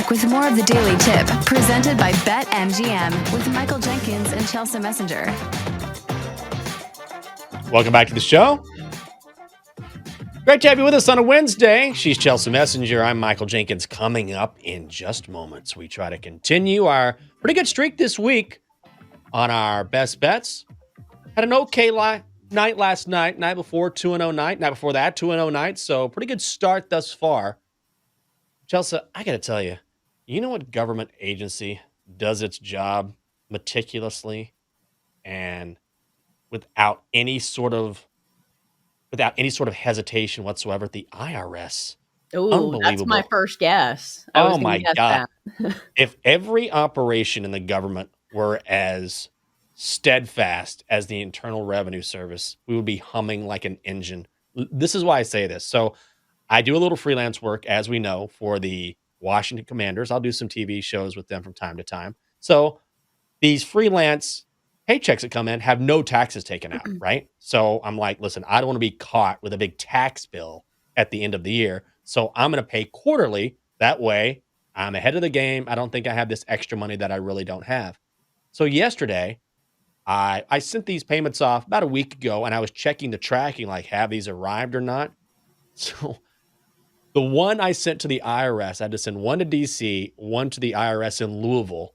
back with more of the Daily Tip, presented by BetMGM with Michael Jenkins and Chelsa Messenger. Welcome back to the show. Great to have you with us on a Wednesday. She's Chelsa Messenger. I'm Michael Jenkins. Coming up in just moments, we try to continue our pretty good streak this week on our best bets. Had an okay night last night. Night before, 2-0 night. Night before that, 2-0 night. So pretty good start thus far. Chelsea, I got to tell you, you know what government agency does its job meticulously and without any sort of hesitation whatsoever? The IRS. Oh, that's my first guess. Oh my God. If every operation in the government were as steadfast as the Internal Revenue Service, we would be humming like an engine. This is why I say this. So I do a little freelance work, as we know, for the Washington Commanders. I'll do some TV shows with them from time to time. So these freelance paychecks that come in have no taxes taken out, right? So I'm like, listen, I don't want to be caught with a big tax bill at the end of the year. So I'm going to pay quarterly. That way I'm ahead of the game. I don't think I have this extra money that I really don't have. So yesterday, I sent these payments off about a week ago, and I was checking the tracking, like, have these arrived or not? So the one I sent to the IRS, I had to send one to DC, one to the IRS in Louisville,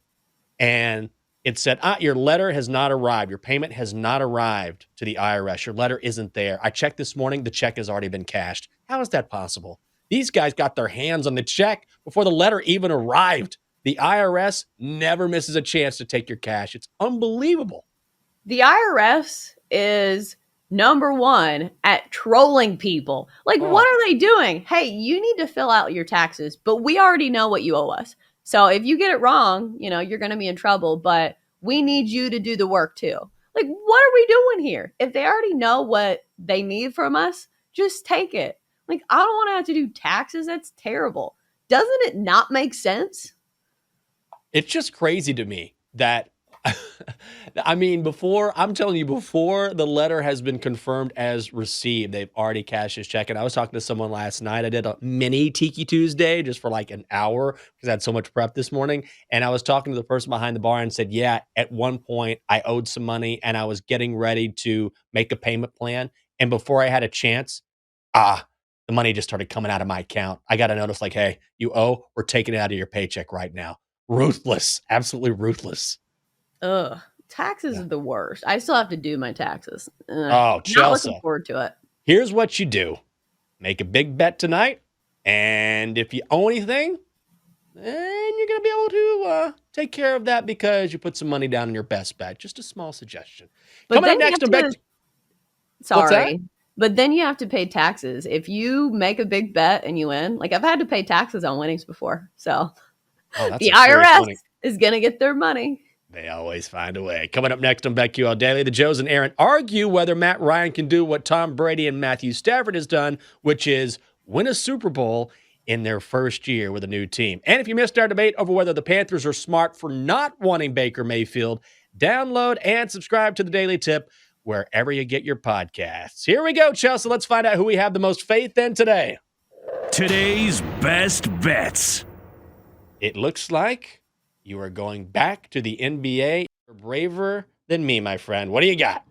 and it said, your letter has not arrived. Your payment has not arrived to the IRS. Your letter isn't there. I checked this morning. The check has already been cashed. How is that possible? These guys got their hands on the check before the letter even arrived. The IRS never misses a chance to take your cash. It's unbelievable. The IRS is number one at trolling people. Like, what are they doing? Hey, you need to fill out your taxes, but we already know what you owe us. So if you get it wrong, you're going to be in trouble, but we need you to do the work too. Like, what are we doing here? If they already know what they need from us, just take it. Like, I don't want to have to do taxes. That's terrible. Doesn't it not make sense? It's just crazy to me that before the letter has been confirmed as received, they've already cashed his check. And I was talking to someone last night. I did a mini Tiki Tuesday just for like an hour because I had so much prep this morning. And I was talking to the person behind the bar and said, yeah, at one point I owed some money and I was getting ready to make a payment plan. And before I had a chance, the money just started coming out of my account. I got a notice like, hey, you owe, we're taking it out of your paycheck right now. Ruthless, absolutely ruthless. Ugh, taxes are the worst. I still have to do my taxes. Chelsea. Not looking forward to it. Here's what you do. Make a big bet tonight, and if you owe anything, then you're going to be able to take care of that because you put some money down in your best bet. Just a small suggestion. But Coming up next, sorry. But then you have to pay taxes. If you make a big bet and you win, like I've had to pay taxes on winnings before. So the IRS is going to get their money. They always find a way. Coming up next on BetQL Daily, the Joes and Aaron argue whether Matt Ryan can do what Tom Brady and Matthew Stafford has done, which is win a Super Bowl in their first year with a new team. And if you missed our debate over whether the Panthers are smart for not wanting Baker Mayfield, download and subscribe to the Daily Tip wherever you get your podcasts. Here we go, Chelsea. Let's find out who we have the most faith in today. Today's best bets. It looks like you are going back to the NBA. You're braver than me, my friend. What do you got?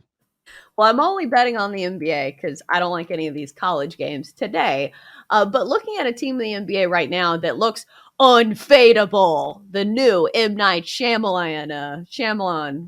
Well, I'm only betting on the NBA because I don't like any of these college games today. But looking at a team in the NBA right now that looks unfadable, the new M. Night Shyamalan,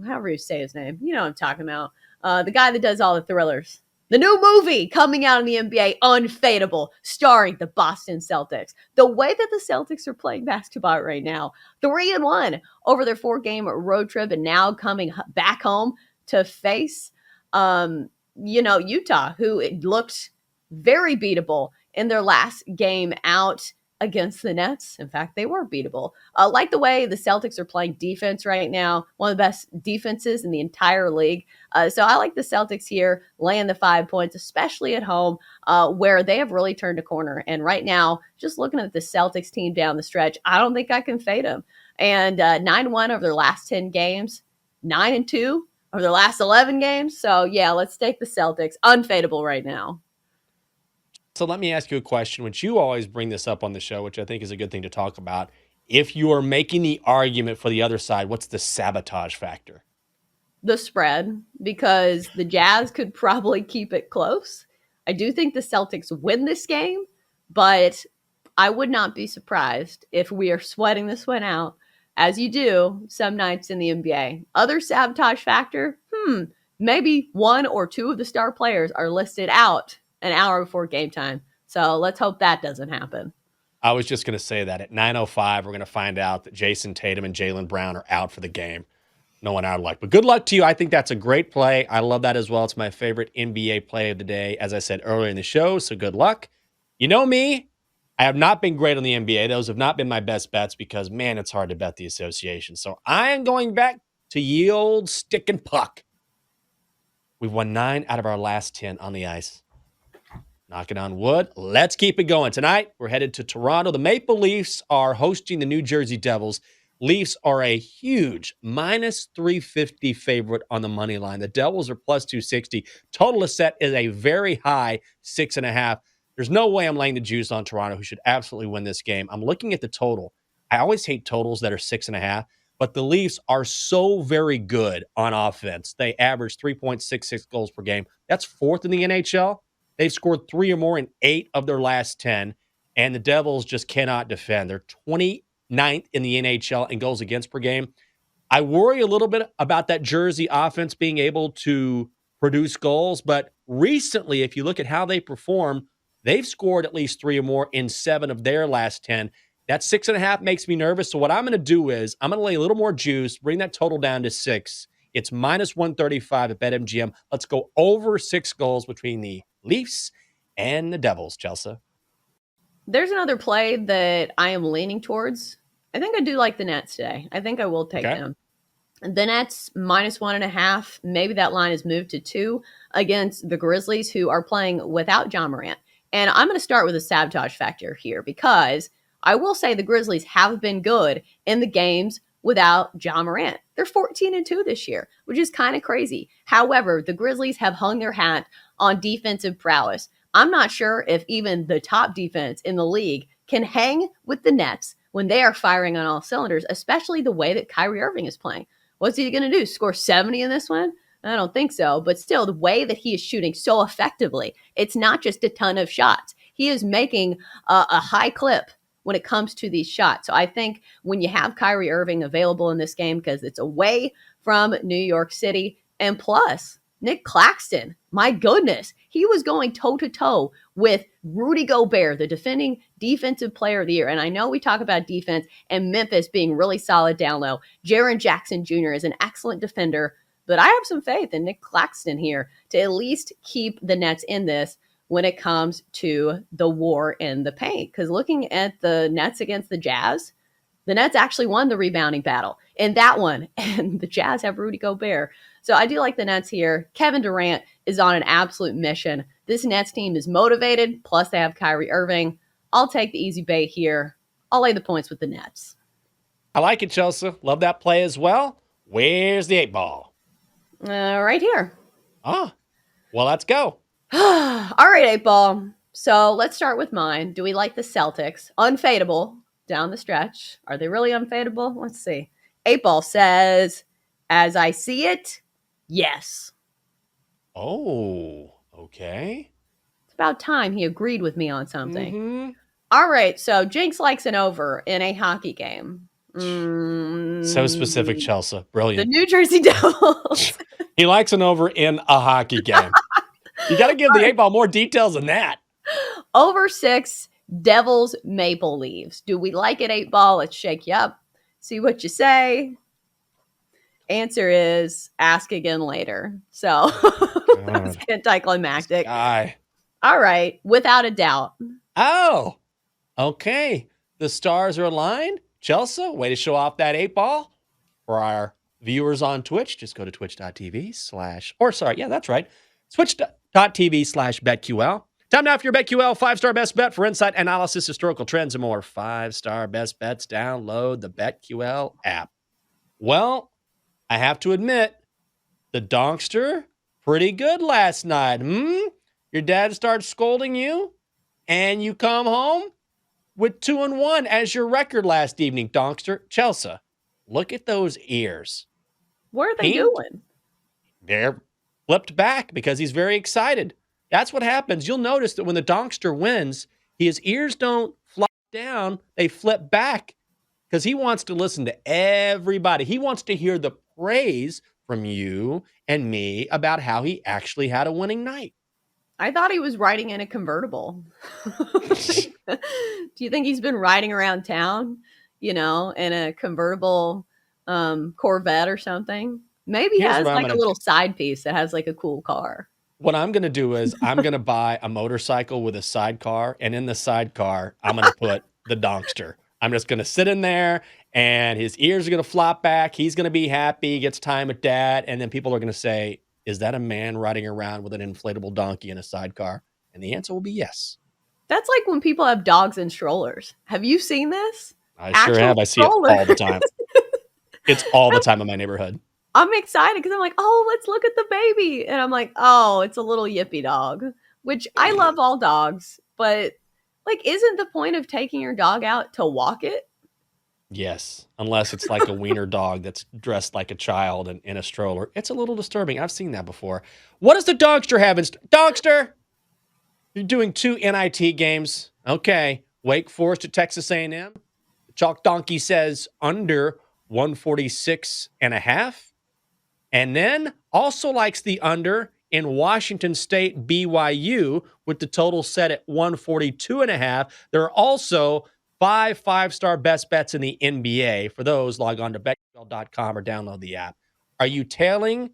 however you say his name. You know what I'm talking about. The guy that does all the thrillers. The new movie coming out in the NBA, Unfadable, starring the Boston Celtics. The way that the Celtics are playing basketball right now, 3-1 over their 4-game road trip and now coming back home to face, Utah, who looked very beatable in their last game out against the Nets. In fact, they were beatable. Like the way the Celtics are playing defense right now, one of the best defenses in the entire league. So I like the Celtics here laying the 5 points, especially at home, where they have really turned a corner. And right now, just looking at the Celtics team down the stretch, I don't think I can fade them. And 9-1 over their last 10 games, 9-2 over their last 11 games. So yeah, let's take the Celtics. Unfadable right now. So let me ask you a question, which you always bring this up on the show, which I think is a good thing to talk about. If you are making the argument for the other side, what's the sabotage factor? The spread, because the Jazz could probably keep it close. I do think the Celtics win this game, but I would not be surprised if we are sweating this one out, as you do some nights in the NBA. Other sabotage factor, maybe one or two of the star players are listed out an hour before game time. So let's hope that doesn't happen. I was just going to say that at 9:05, we're going to find out that Jason Tatum and Jaylen Brown are out for the game. No one out of luck. But good luck to you. I think that's a great play. I love that as well. It's my favorite NBA play of the day, as I said earlier in the show. So good luck. You know me, I have not been great on the NBA. Those have not been my best bets because, man, it's hard to bet the association. So I am going back to ye old stick and puck. We've won 9 out of our last 10 on the ice. Knocking on wood. Let's keep it going. Tonight, we're headed to Toronto. The Maple Leafs are hosting the New Jersey Devils. Leafs are a huge minus 350 favorite on the money line. The Devils are plus 260. Total is set is a very high 6.5. There's no way I'm laying the juice on Toronto, who should absolutely win this game. I'm looking at the total. I always hate totals that are 6.5, but the Leafs are so very good on offense. They average 3.66 goals per game. That's fourth in the NHL. They've scored 3 or more in 8 of their last 10, and the Devils just cannot defend. They're 29th in the NHL in goals against per game. I worry a little bit about that Jersey offense being able to produce goals, but recently, if you look at how they perform, they've scored at least 3 or more in 7 of their last 10. That 6.5 makes me nervous, so what I'm going to do is I'm going to lay a little more juice, bring that total down to 6. It's minus 135 at BetMGM. Let's go over 6 goals between the Leafs and the Devils, Chelsa. There's another play that I am leaning towards. I think I do like the Nets today. I think I will take them. The Nets minus 1.5. Maybe that line is moved to 2 against the Grizzlies, who are playing without John Morant. And I'm going to start with a sabotage factor here because I will say the Grizzlies have been good in the games without John Morant. They're 14-2 this year, which is kind of crazy. However, the Grizzlies have hung their hat on defensive prowess. I'm not sure if even the top defense in the league can hang with the Nets when they are firing on all cylinders, especially the way that Kyrie Irving is playing. What's he going to do? Score 70 in this one? I don't think so. But still, the way that he is shooting so effectively, it's not just a ton of shots. He is making a high clip when it comes to these shots. So I think when you have Kyrie Irving available in this game, because it's away from New York City, and plus Nick Claxton, my goodness, he was going toe-to-toe with Rudy Gobert, the defending defensive player of the year. And I know we talk about defense and Memphis being really solid down low. Jaren Jackson Jr. is an excellent defender, but I have some faith in Nick Claxton here to at least keep the Nets in this when it comes to the war in the paint. Because looking at the Nets against the Jazz, the Nets actually won the rebounding battle in that one, and the Jazz have Rudy Gobert. So I do like the Nets here. Kevin Durant is on an absolute mission. This Nets team is motivated, plus they have Kyrie Irving. I'll take the easy bait here. I'll lay the points with the Nets. I like it, Chelsea. Love that play as well. Where's the 8 ball? Right here. Ah, well, let's go. All right, 8 ball. So let's start with mine. Do we like the Celtics? Unfadable down the stretch. Are they really unfadable? Let's see. 8 ball says, as I see it, yes. Oh, okay. It's about time he agreed with me on something. Mm-hmm. All right, so Jinx likes an over in a hockey game. So specific, Chelsa. Brilliant. The New Jersey Devils. He likes an over in a hockey game. You got to give the 8 ball more details than that. Over 6, Devils Maple Leaves. Do we like it, 8 ball? Let's shake you up. See what you say. Answer is ask again later. So that's anticlimactic. All right, without a doubt. Oh, okay. The stars are aligned. Chelsa, way to show off that 8 ball. For our viewers on Twitch, just go to twitch.tv/BetQL. Time now for your BetQL 5-star best bet for insight, analysis, historical trends, and more. 5-star best bets. Download the BetQL app. Well, I have to admit, the Donkster, pretty good last night. Your dad starts scolding you, and you come home. with 2-1 as your record last evening, Donkster. Chelsa, look at those ears. What are they Pink? doing? They're flipped back because he's very excited. That's what happens. You'll notice that when the Donkster wins, his ears don't flop down, they flip back because he wants to listen to everybody. He wants to hear the praise from you and me about how he actually had a winning night. I thought he was riding in a convertible. Do you think he's been riding around town, in a convertible Corvette or something? Maybe he Here's has what I'm like a gonna little do. side piece that has like a cool car. What I'm going to do is I'm going to buy a motorcycle with a sidecar, and in the sidecar, I'm going to put the Donkster. I'm just going to sit in there, and his ears are going to flop back. He's going to be happy. He gets time with dad, and then people are going to say, is that a man riding around with an inflatable donkey in a sidecar? And the answer will be yes. That's like when people have dogs in strollers. Have you seen this? I sure have. I see it all the time. It's all the time in my neighborhood. I'm excited because I'm like, oh, let's look at the baby. And I'm like, oh, it's a little yippy dog, which I love all dogs. But like, isn't the point of taking your dog out to walk it? Yes, unless it's like a wiener dog that's dressed like a child and in a stroller. It's a little disturbing. I've seen that before. What does the Donkster have in Donkster? You're doing 2 NIT games. Okay. Wake Forest at Texas A&M. The Chalk Donkey says under 146.5. And then also likes the under in Washington State BYU with the total set at 142.5. There are also 5 5-star best bets in the NBA. For those, log on to betql.com or download the app. Are you tailing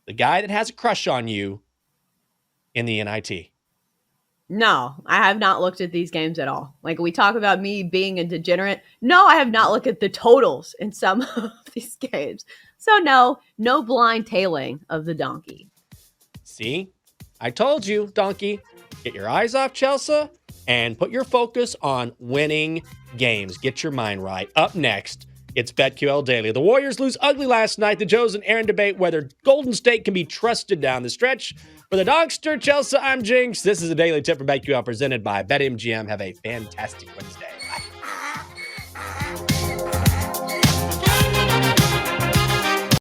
the guy that has a crush on you in the NIT? No, I have not looked at these games at all. Like we talk about me being a degenerate. No, I have not looked at the totals in some of these games. So no blind tailing of the donkey. See, I told you, donkey, get your eyes off Chelsa and put your focus on winning games. Get your mind right. Up next, it's BetQL Daily. The Warriors lose ugly last night. The Joes and Aaron debate whether Golden State can be trusted down the stretch. For the Donkster, Chelsa, I'm Jinx. This is a daily tip from BetQL presented by BetMGM. Have a fantastic Wednesday.